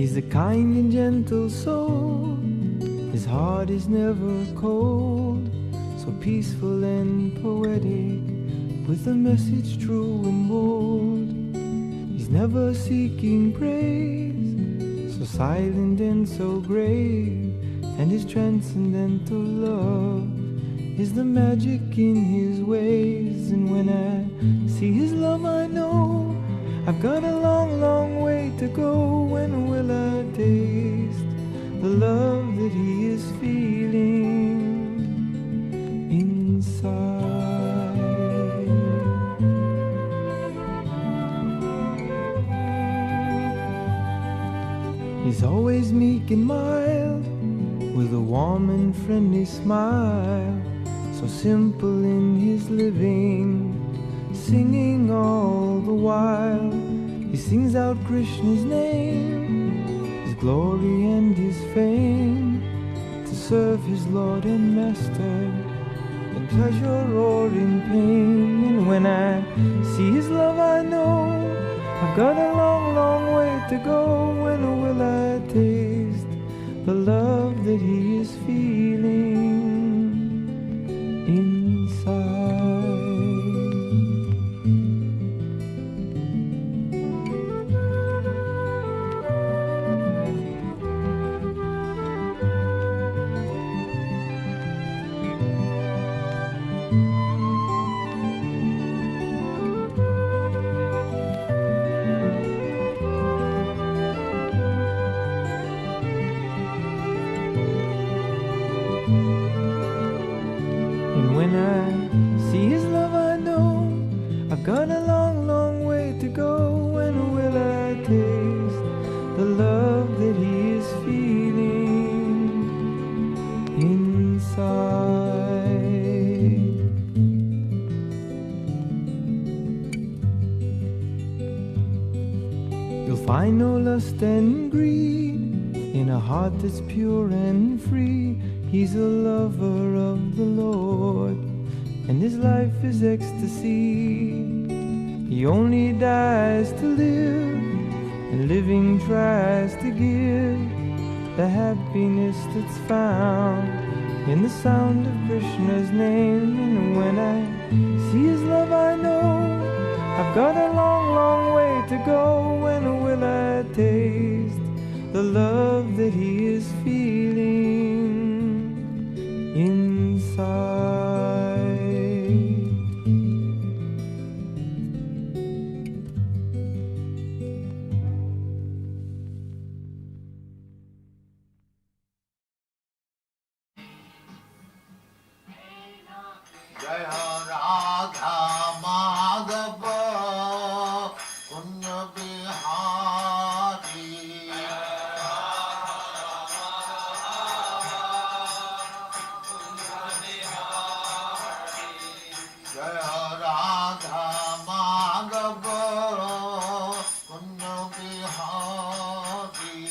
He's a kind and gentle soul. His heart is never cold, so peaceful and poetic, with a message true and bold. He's never seeking praise, so silent and so grave, and his transcendental love is the magic in his ways. And when I see his love, I know I've got a long, long way to go. When will I taste the love that he is feeling inside? He's always meek and mild, with a warm and friendly smile, so simple in his living, singing all the while. He sings out Krishna's name, his glory and his fame, to serve his Lord and Master, in pleasure or in pain. And when I see his love, I know I've got a long, long way to go. When will I taste the love that he is feeling inside? When I see his love, I know I've got a long, long way to go. When will I taste the love that he is feeling inside? You'll find no lust and greed in a heart that's pure and free. He's a lover of the Lord, and his life is ecstasy. He only dies to live, and living tries to give the happiness that's found in the sound of Krishna's name. And when I see his love, I know I've got a long, long way to go. When will I taste the love that he is feeling inside? Jai Radha Madhava Punya Bihari. Jai Radha Madhava Punya Bihari.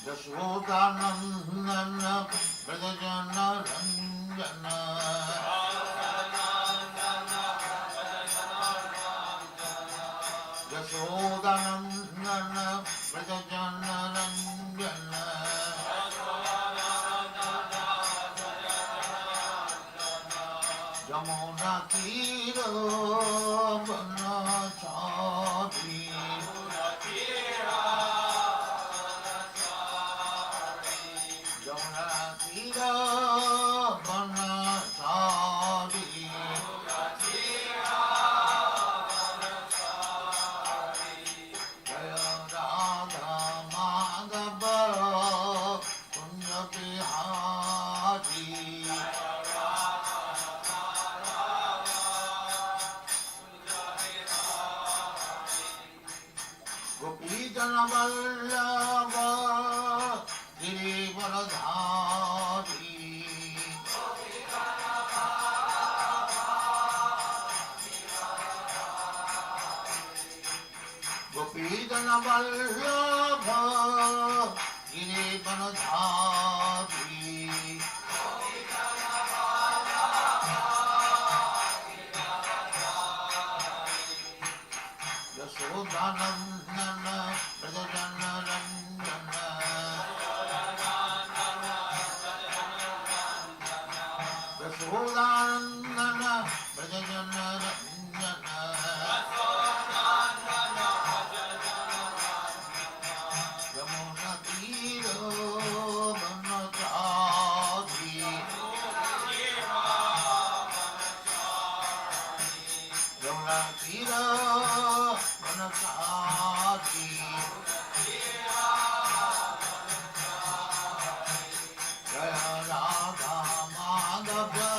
Yashodanandana Vrajajana Ranjana. Yashodanandana Vrajajana Ranjana. Jamuna Tira Banachari. Jamuna Tira Banachari. Jaya Radha Madhava Punya Bihari. Gopijana Vallabha Girivaradhari. Gopijana Vallabha Girivaradhari. Yasodhanandana Brajajana Ranjana Yasodhanandana Brajajana Ranjana Yamuna Tiro Vanachari Yamuna Tiro Vanachari Jaya Radha Madhava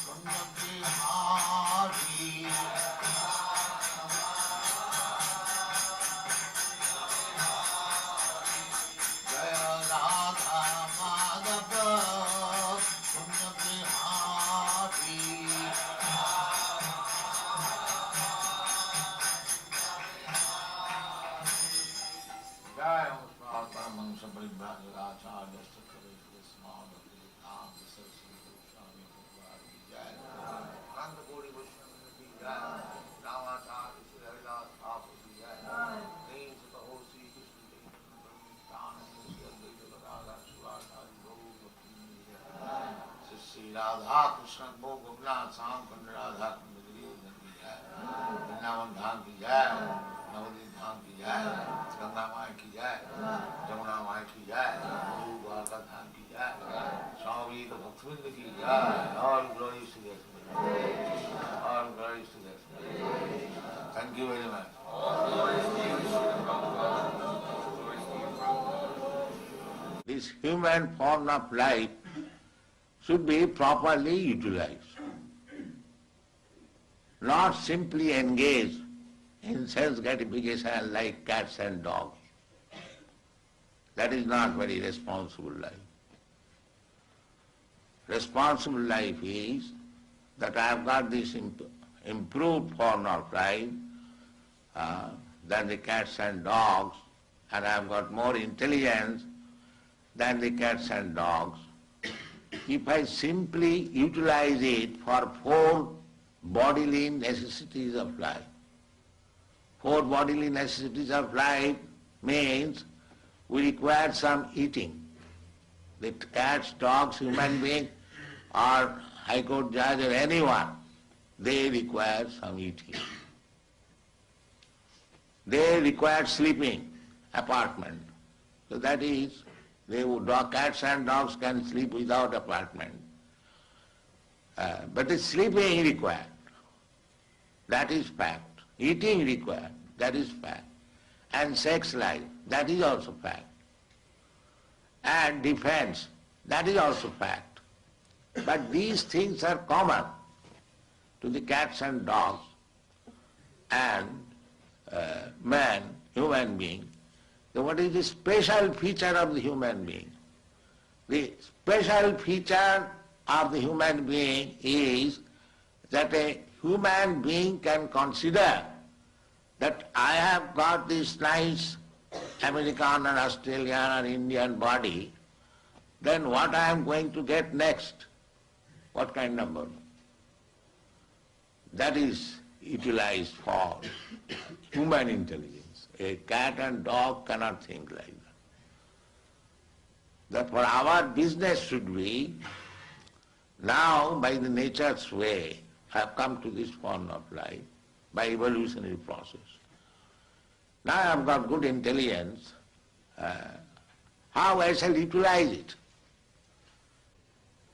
Punya Bihari Jaya Radha Madhava Punya Bihari Jai Mahatma Mansa Paribhajara Acharya Sakare Small Ram Saraswati Goswami Prabhupada ki Jai Nanda Gauri Vaishnava ki Jai Ramacharya Sri Haridas Thakur ki Jai Nain Sata Ho Sri Krishna Chaitanya Nityananda Sri Advaita Gadadhar Shivacharya Gaur Bhakti ki Jai Sri Radha Krishna Bhogavna Sam Kund Radha Kund Giri ki Jai Vrindavan Dham ki Jai Navadvip Dham ki Jai Ganga Mai ki Jai Jamuna Mai ki Jai Guru Dwarka Dham ki Jai Swami Bhaktivedanta ki Jai All glories to the All glories to the Thank you very much. This human form of life should be properly utilized, not simply engaged in sense gratification like cats and dogs. That is not very responsible life. Responsible life is that I have got this improved form of life than the cats and dogs, and I have got more intelligence than the cats and dogs. If I simply utilize it for 4 bodily necessities of life, 4 bodily necessities of life means we require some eating. The cats, dogs, human beings, or High Court judge or anyone, they require some eating. They require sleeping, apartment. So that is, cats and dogs can sleep without apartment. But the sleeping required. That is fact. Eating required. That is fact. And sex life. That is also fact. And defense. That is also fact. But these things are common to the cats and dogs and man, human being. So what is the special feature of the human being? The special feature of the human being is that a human being can consider that I have got this nice American or Australian or Indian body, then what I am going to get next? What kind of body? That is utilized for human intelligence. A cat and dog cannot think like that. Therefore our business should be, now by the nature's way, I have come to this form of life, by evolutionary process. Now I have got good intelligence, how I shall utilize it?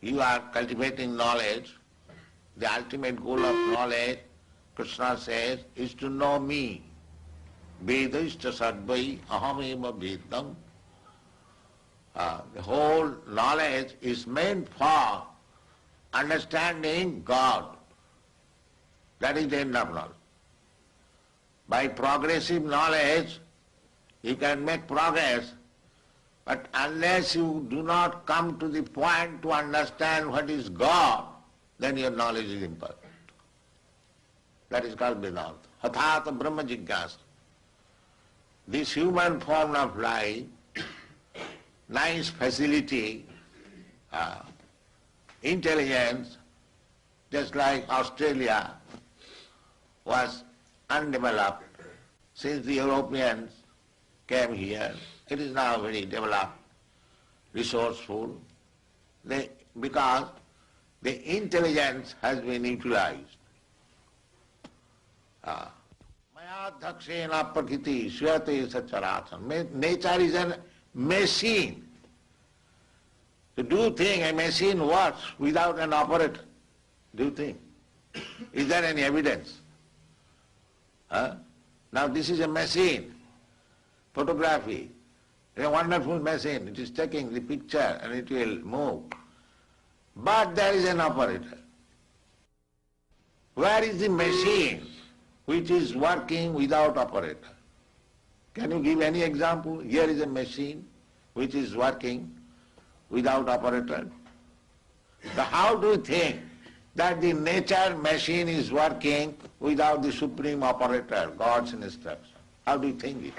You are cultivating knowledge. The ultimate goal of knowledge, Krishna says, is to know me. Vedashta sadvai ahameva vedam. The whole knowledge is meant for understanding God. That is the end of knowledge. By progressive knowledge, you can make progress, but unless you do not come to the point to understand what is God, then your knowledge is imperfect. That is called Vedanta. Hathata Brahma Jigyasa. This human form of life, nice facility, intelligence, just like Australia was undeveloped since the Europeans came here, it is now very developed, resourceful, because the intelligence has been utilized. Maya dhakshena prakriti suyate sacharatam. Nature is a machine. To do thing, a machine works without an operator. Do you think? Is there any evidence? Now this is a machine, photography. It's a wonderful machine. It is taking the picture and it will move. But there is an operator. Where is the machine which is working without operator? Can you give any example? Here is a machine which is working without operator. So how do you think that the nature machine is working without the supreme operator, God's instruction? How do you think it?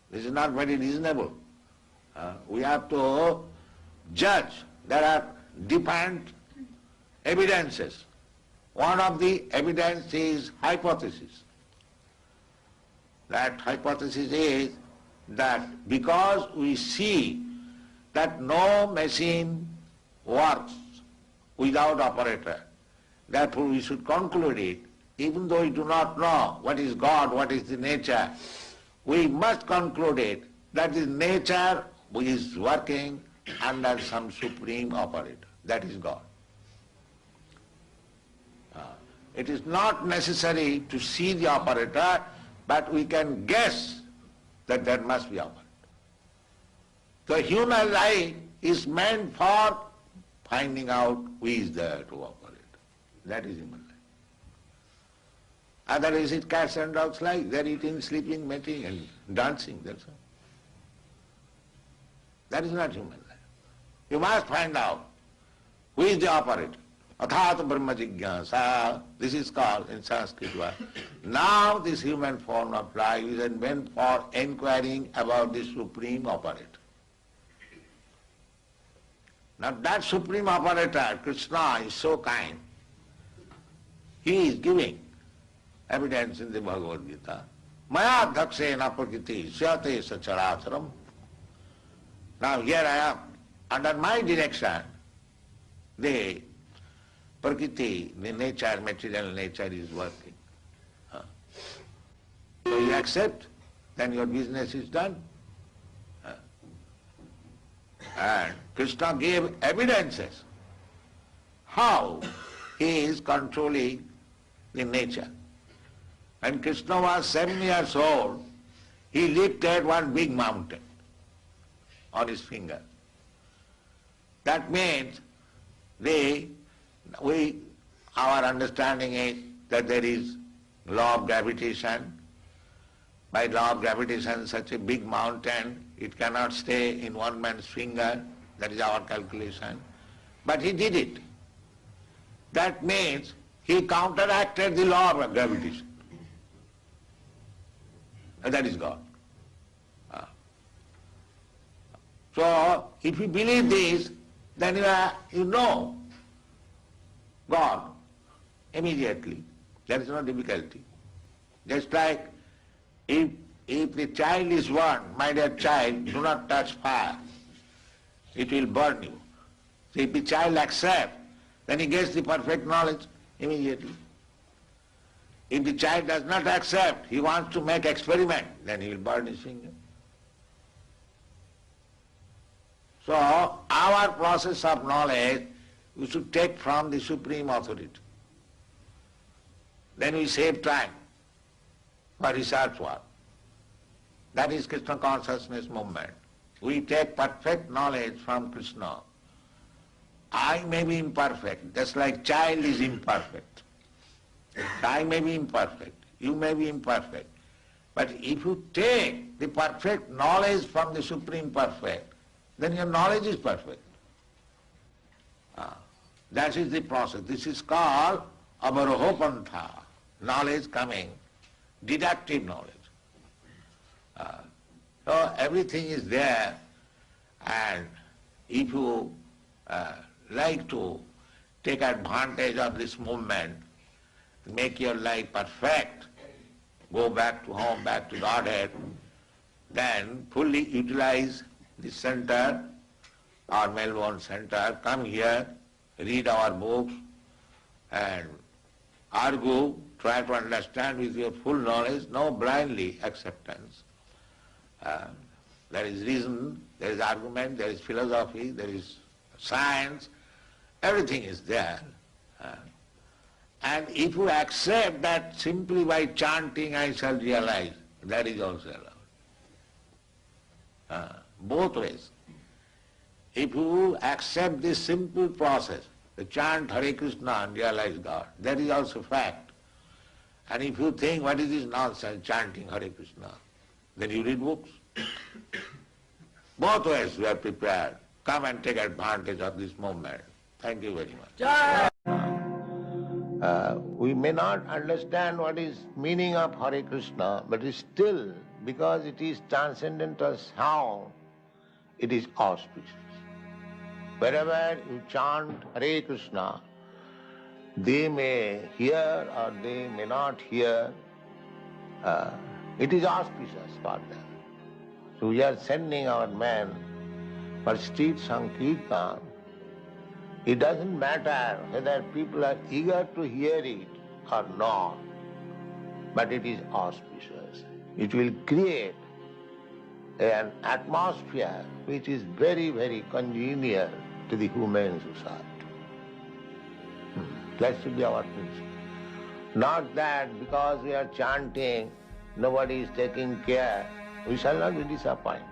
This is not very reasonable. We have to judge. There are different evidences. One of the evidence is hypothesis. That hypothesis is that because we see that no machine works without operator, therefore we should conclude it, even though we do not know what is God, what is the nature, we must conclude it that the nature is working under some supreme operator, that is God. It is not necessary to see the operator, but we can guess that there must be operator. The human life is meant for finding out who is there to operate. That is human life. Otherwise it's cats and dogs life. They're eating, sleeping, mating and dancing, that's all. That is not human life. You must find out who is the operator. Athata Brahma Jigyasa, this is called in Sanskrit word. Now this human form of life is meant for inquiring about the supreme operator. Now that supreme operator, Krishna, is so kind. He is giving evidence in the Bhagavad Gita. Maya dhakshena prakriti syate sacharacharam. Now here I am, under my direction, the prakriti, the nature, material nature is working. So you accept, then your business is done. And Krishna gave evidences how he is controlling the nature. When Krishna was 7 years old, he lifted one big mountain on his finger. That means our understanding is that there is law of gravitation. By law of gravitation, such a big mountain, it cannot stay in one man's finger. That is our calculation. But he did it. That means he counteracted the law of gravitation. And that is God. So, if you believe this, then you know God immediately. There is no difficulty. Just like if the child is warned, my dear child, do not touch fire, it will burn you. So if the child accepts, then he gets the perfect knowledge immediately. If the child does not accept, he wants to make experiment, then he will burn his finger. So our process of knowledge we should take from the supreme authority. Then we save time for research work. That is Krishna consciousness movement. We take perfect knowledge from Krishna. I may be imperfect, just like child is imperfect. I may be imperfect, you may be imperfect. But if you take the perfect knowledge from the Supreme Perfect, then your knowledge is perfect. That is the process. This is called avarohopantha, knowledge coming, deductive knowledge. So everything is there, and if you like to take advantage of this movement, make your life perfect, go back to home, back to Godhead, then fully utilize the center, our Melbourne center, come here, read our books and argue, try to understand with your full knowledge, no blindly acceptance. There is reason, there is argument, there is philosophy, there is science, everything is there. And if you accept that simply by chanting I shall realize, that is also allowed. Both ways. If you accept this simple process, the chant Hare Krishna and realize God, that is also fact. And if you think what is this nonsense chanting Hare Krishna, then you read books. Both ways we are prepared. Come and take advantage of this moment. Thank you very much. We may not understand what is meaning of Hare Krishna, but still, because it is transcendental sound, it is auspicious. Wherever you chant Hare Krishna, they may hear or they may not hear, it is auspicious for them. So we are sending our men for street Sankirtan. It doesn't matter whether people are eager to hear it or not, but it is auspicious. It will create an atmosphere which is very, very congenial to the human society. That should be our principle. Not that because we are chanting, nobody is taking care, we shall not be disappointed.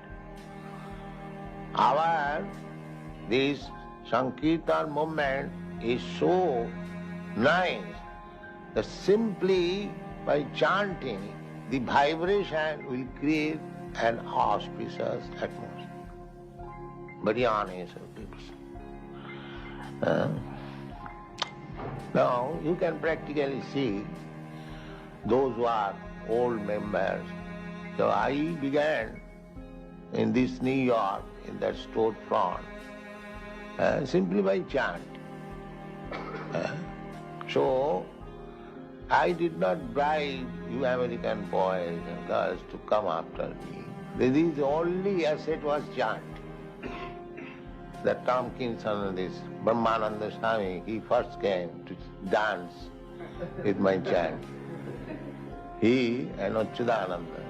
This Sankirtan movement is so nice that simply by chanting, the vibration will create an auspicious atmosphere. Very honest people. Now you can practically see those who are old members. So I began in this New York, in that storefront, simply by chant. So I did not bribe you American boys and girls to come after me. The only asset was chant. That Tom Kinson, this Brahmananda Swami, he first came to dance with my chant. He and Achyutananda.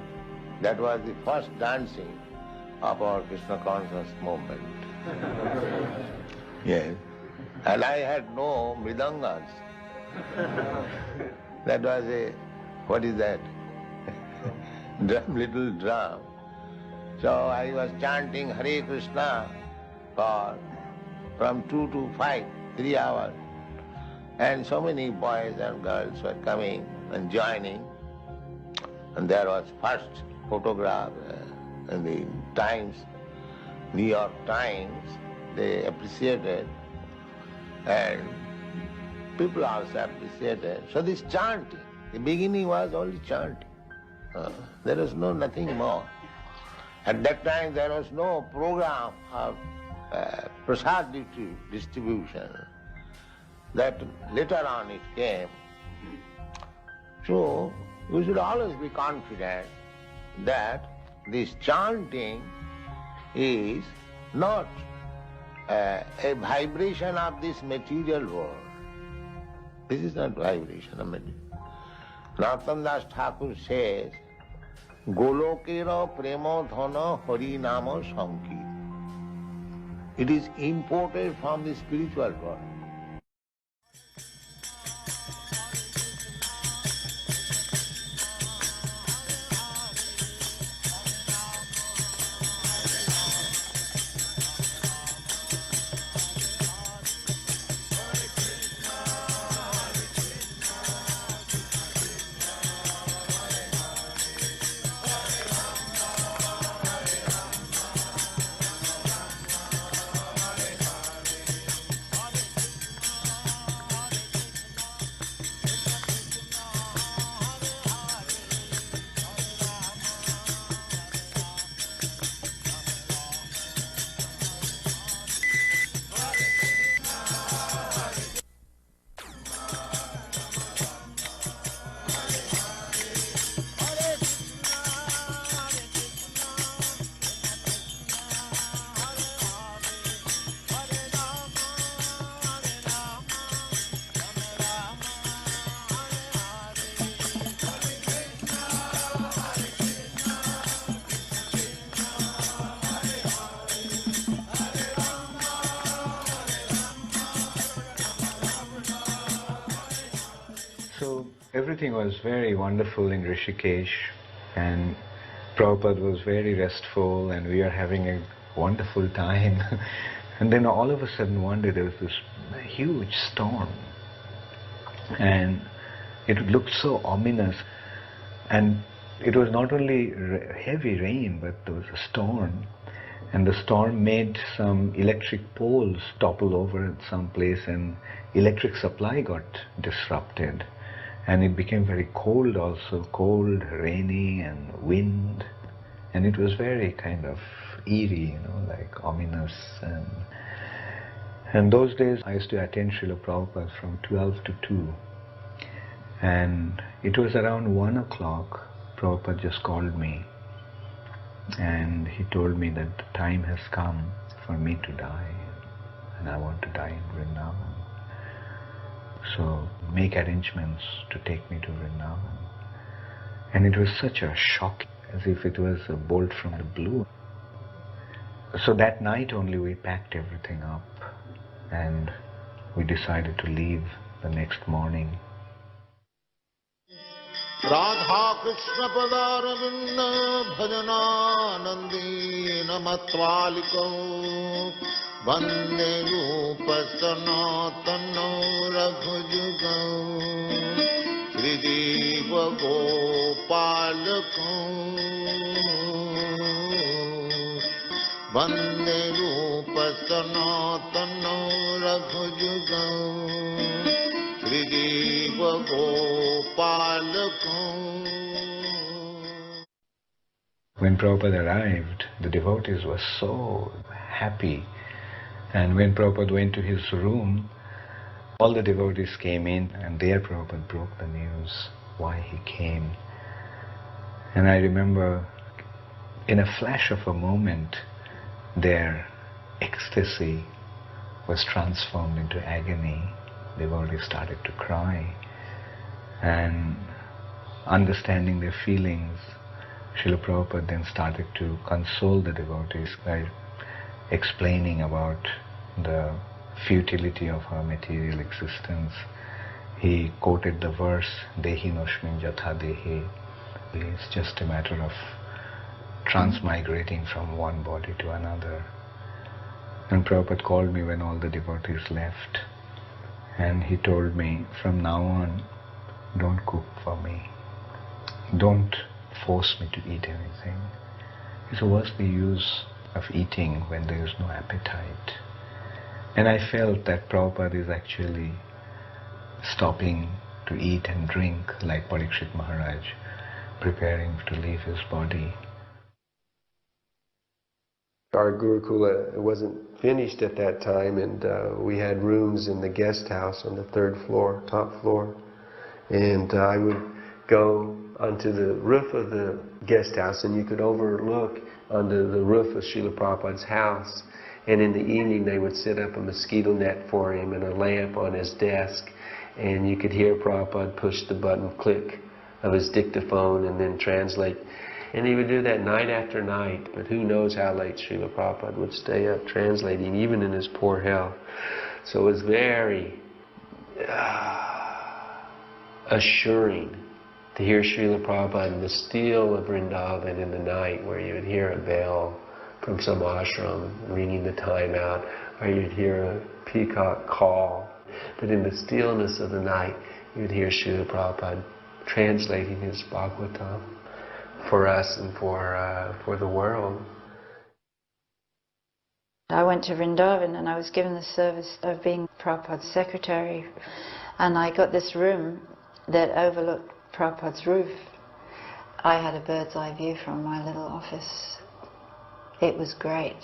That was the first dancing of our Krishna conscious movement. Yes. And I had no mridangas. That was what is that? Little drum. So I was chanting Hare Krishna from 2 to 5, 3 hours. And so many boys and girls were coming and joining. And there was first photograph in the Times, New York Times. They appreciated, and people also appreciated. So this chanting, the beginning was only chanting. There was nothing more. At that time there was no program of prasad distribution. That later on it came. So we should always be confident that this chanting is not a vibration of this material world. This is not vibration of material. Narottam Das Thakur says, Golokera premo dhana hari nama sankir. It is imported from the spiritual world. Everything was very wonderful in Rishikesh, and Prabhupada was very restful, and we are having a wonderful time. And then all of a sudden one day there was this huge storm, and it looked so ominous, and it was not only heavy rain, but there was a storm, and the storm made some electric poles topple over at some place, and electric supply got disrupted, and it became very cold also, cold, rainy, and wind, and it was very kind of eerie, like ominous. And those days I used to attend Srila Prabhupada from 12 to 2, and it was around 1 o'clock Prabhupada just called me, and he told me that the time has come for me to die, and I want to die in Vrindavan. So make arrangements to take me to Vrindavan. And it was such a shock, as if it was a bolt from the blue. So that night only we packed everything up, and we decided to leave the next morning. Radha Krishna Padaravinda Bhajananandi Namatvaliko Vande Rupa Sanatano Raghujugam Srideva Gopalako Vande Rupa Sanatano Raghujugam When Prabhupada arrived, the devotees were so happy, and when Prabhupada went to his room, all the devotees came in, and there Prabhupada broke the news why he came. And I remember, in a flash of a moment, their ecstasy was transformed into agony. Devotees started to cry, and understanding their feelings, Srila Prabhupada then started to console the devotees by explaining about the futility of our material existence. He quoted the verse, Dehi nosmin jatha dehi. It's just a matter of transmigrating from one body to another. And Prabhupada called me when all the devotees left, and he told me, from now on, don't cook for me. Don't force me to eat anything. He said, what's the use of eating when there is no appetite? And I felt that Prabhupada is actually stopping to eat and drink like Parikshit Maharaj, preparing to leave his body. Our Gurukula wasn't finished at that time, and we had rooms in the guest house on the 3rd floor, top floor. And I would go onto the roof of the guest house, and you could overlook onto the roof of Srila Prabhupada's house. And in the evening they would set up a mosquito net for him and a lamp on his desk, and you could hear Prabhupada push the button click of his dictaphone and then translate. And he would do that night after night, but who knows how late Srila Prabhupada would stay up translating, even in his poor health. So it was very assuring to hear Srila Prabhupada in the still of Vrindavan in the night, where you would hear a bell from some ashram ringing the time out, or you'd hear a peacock call. But in the stillness of the night, you would hear Srila Prabhupada translating his Bhagavatam for us and for the world. I went to Vrindavan and I was given the service of being Prabhupada's secretary, and I got this room that overlooked Prabhupada's roof. I had a bird's eye view from my little office. It was great.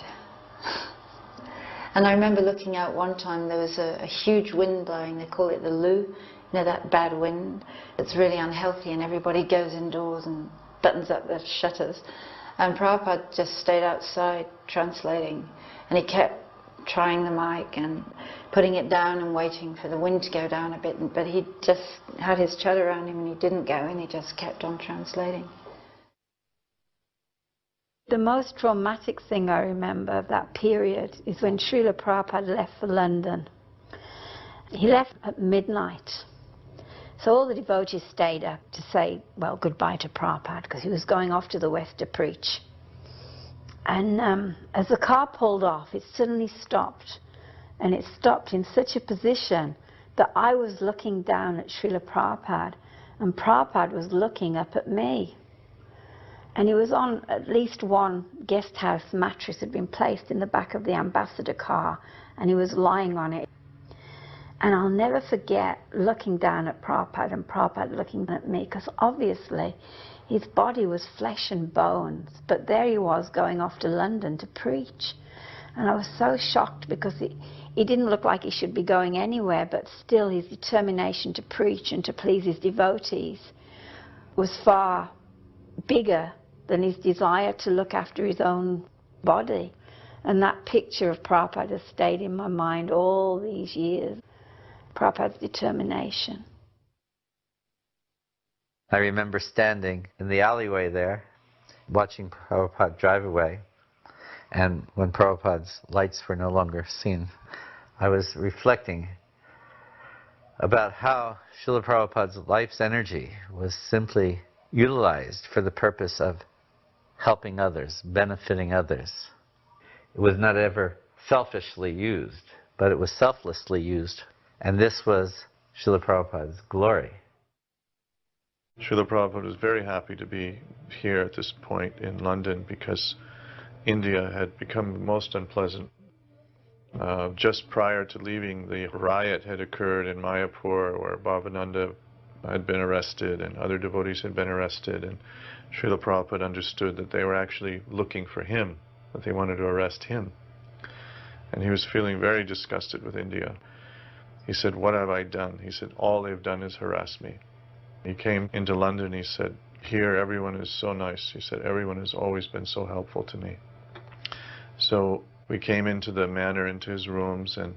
And I remember looking out one time, there was a huge wind blowing, they call it the loo, you know, that bad wind. It's really unhealthy, and everybody goes indoors and buttons up their shutters. And Prabhupada just stayed outside translating, and he kept trying the mic and putting it down and waiting for the wind to go down a bit, but he just had his chat around him and he didn't go in, he just kept on translating. The most traumatic thing I remember of that period is when Srila Prabhupada left for London. He left at midnight, So all the devotees stayed up to say, well, goodbye to Prabhupada, because he was going off to the West to preach. And as the car pulled off, it suddenly stopped. And it stopped in such a position that I was looking down at Srila Prabhupada, and Prabhupada was looking up at me. And he was on at least one guest house mattress had been placed in the back of the ambassador car, and he was lying on it. And I'll never forget looking down at Prabhupada and Prabhupada looking at me, because obviously his body was flesh and bones, but there he was going off to London to preach. And I was so shocked, because he didn't look like he should be going anywhere, but still his determination to preach and to please his devotees was far bigger than his desire to look after his own body. And that picture of Prabhupada has stayed in my mind all these years. Prabhupada's determination. I remember standing in the alleyway there, watching Prabhupada drive away, and when Prabhupada's lights were no longer seen, I was reflecting about how Srila Prabhupada's life's energy was simply utilized for the purpose of helping others, benefiting others. It was not ever selfishly used, but it was selflessly used. And this was Srila Prabhupada's glory. Srila Prabhupada was very happy to be here at this point in London, because India had become most unpleasant. Just prior to leaving, the riot had occurred in Mayapur, where Bhavananda had been arrested and other devotees had been arrested, and Srila Prabhupada understood that they were actually looking for him, that they wanted to arrest him. And he was feeling very disgusted with India. He said, "What have I done?" He said, "All they've done is harass me." He came into London, he said, "Here everyone is so nice." He said, "Everyone has always been so helpful to me." So we came into the manor, into his rooms, and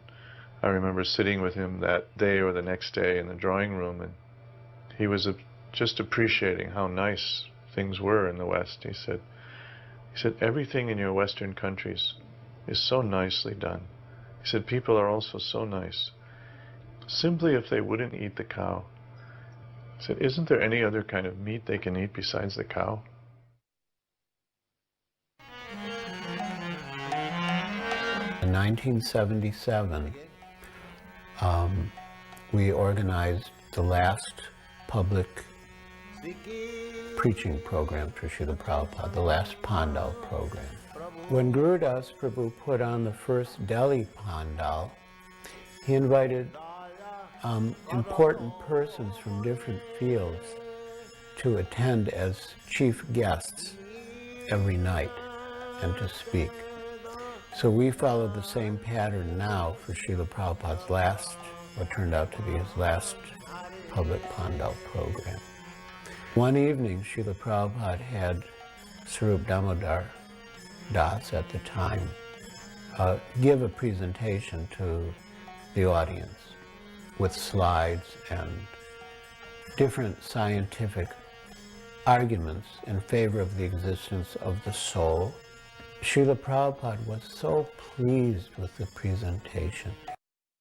I remember sitting with him that day or the next day in the drawing room, and he was just appreciating how nice things were in the West. He said, "Everything in your Western countries is so nicely done." He said, "People are also so nice. Simply if they wouldn't eat the cow." He said, "Isn't there any other kind of meat they can eat besides the cow?" In 1977, we organized the last public preaching program for Srila Prabhupada, the last Pandal program. When Gurudas Prabhu put on the first Delhi Pandal, he invited important persons from different fields to attend as chief guests every night and to speak. So we followed the same pattern now for Srila Prabhupada's last, what turned out to be his last public Pandal program. One evening, Srila Prabhupada had Swarup Damodar Das at the time give a presentation to the audience with slides and different scientific arguments in favor of the existence of the soul. Srila Prabhupada was so pleased with the presentation.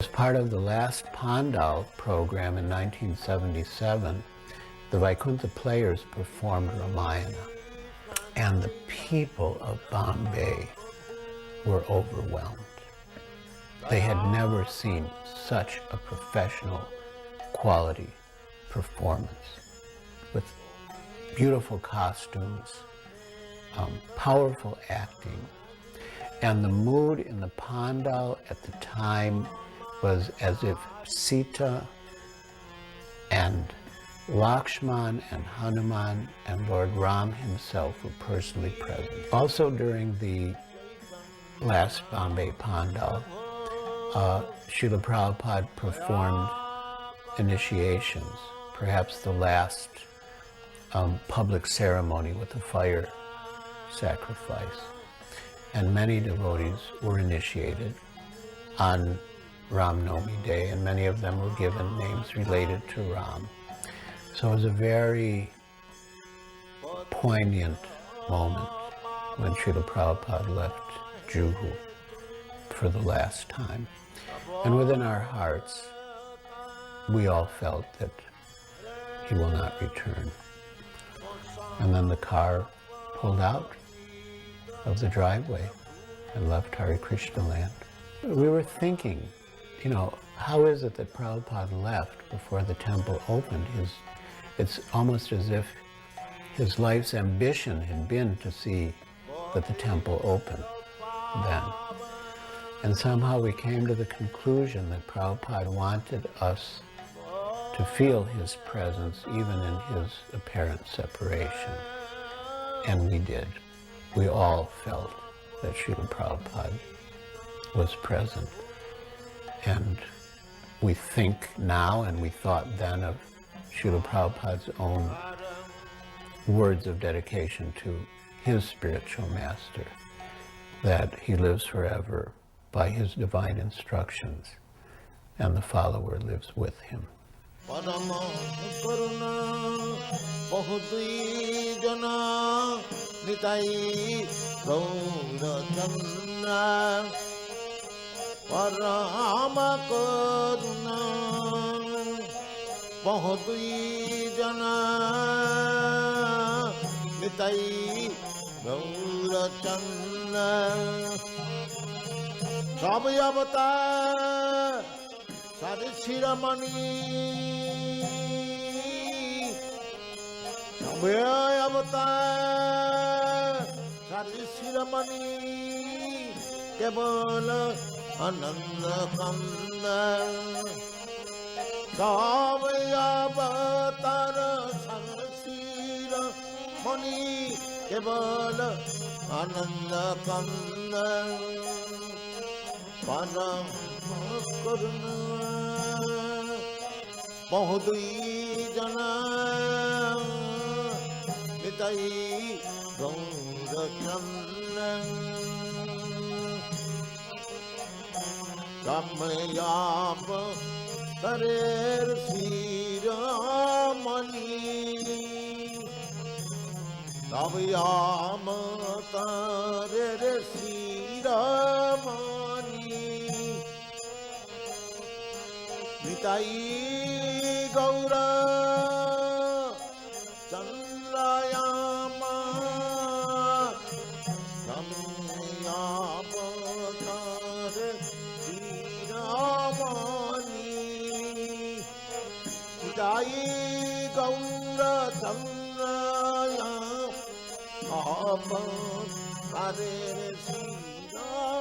As part of the last Pandal program in 1977, the Vaikuntha Players performed Ramayana, and the people of Bombay were overwhelmed. They had never seen such a professional quality performance with beautiful costumes, powerful acting, and the mood in the Pandal at the time was as if Sita and Lakshman and Hanuman and Lord Ram himself were personally present. Also during the last Bombay Pandal, Srila Prabhupada performed initiations, perhaps the last public ceremony with a fire sacrifice. And many devotees were initiated on Ram Navami Day, and many of them were given names related to Ram. So it was a very poignant moment when Srila Prabhupada left Juhu for the last time. And within our hearts, we all felt that he will not return. And then the car pulled out of the driveway and left Hare Krishna land. We were thinking, you know, how is it that Prabhupada left before the temple opened? It's almost as if his life's ambition had been to see that the temple opened then. And somehow we came to the conclusion that Prabhupada wanted us to feel his presence even in his apparent separation. And we did. We all felt that Srila Prabhupada was present. And we think now, and we thought then, of Srila Prabhupada's own words of dedication to his spiritual master, that he lives forever by his divine instructions, and the follower lives with him. Sabhi avatar Sari Shiramani Sabhi avatar Sari Shiramani Kevala Ananda Kanda Sabhi avatar Sari Shiramani Kevala Ananda Kanda Param Karuna Bahudui Jana Nitai Gaura Chandra Ramayam Tarer Siramani Ramayam Tarer Siramani Nitai Gaura Chandrayama Ramyama Tare Siramani Nitai Gaura Chandrayama Tare Siramani